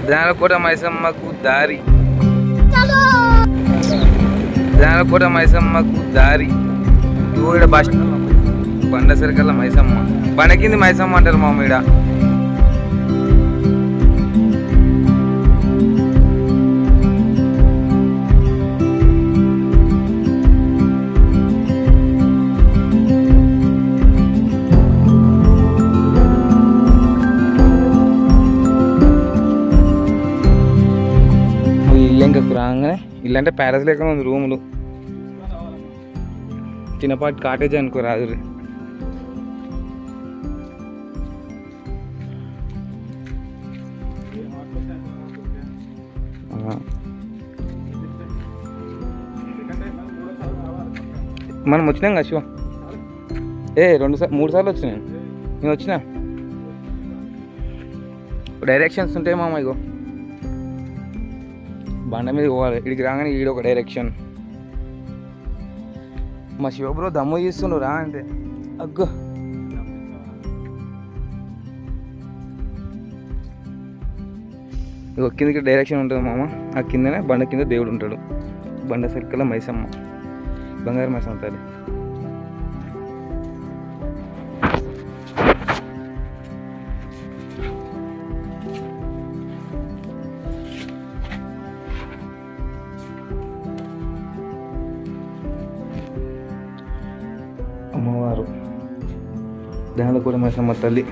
జ్ఞానకోట మైసమ్మకు దారి, జ్ఞానకోట మైసమ్మకు దారి. ఈడ బస్ బండ సరికల్లా మైసమ్మ, బండకింది మైసమ్మ అంటారు మా ఈడ. ఇల్లు ఇంకా రాగానే, ఇల్లు అంటే ప్యాలెస్ లేక ఉంది, రూములు, చిన్నపాటి కాటేజ్ అనుకో రాదు. మనం వచ్చినాం కదా శివ, 3 సార్లు వచ్చినాయి. నేను వచ్చినా, డైరెక్షన్స్ ఉంటాయి మామ. ఇగో బండ మీద పోవాలి, ఇడికి రాగానే ఈడ ఒక డైరెక్షన్. మా శివబ్రో దమ్ము తీస్తుండు రా అంటే అగ్గో. ఇక కిందకి డైరెక్షన్ ఉంటుంది మామ. ఆ కిందనే బండ కింద దేవుడు ఉంటాడు. బండ సర్కిల్ మైసమ్మ, బంగారు మైసమ్మ తల్లి. అమ్మవారు జ్ఞానకోట మైసమ్మ తల్లి.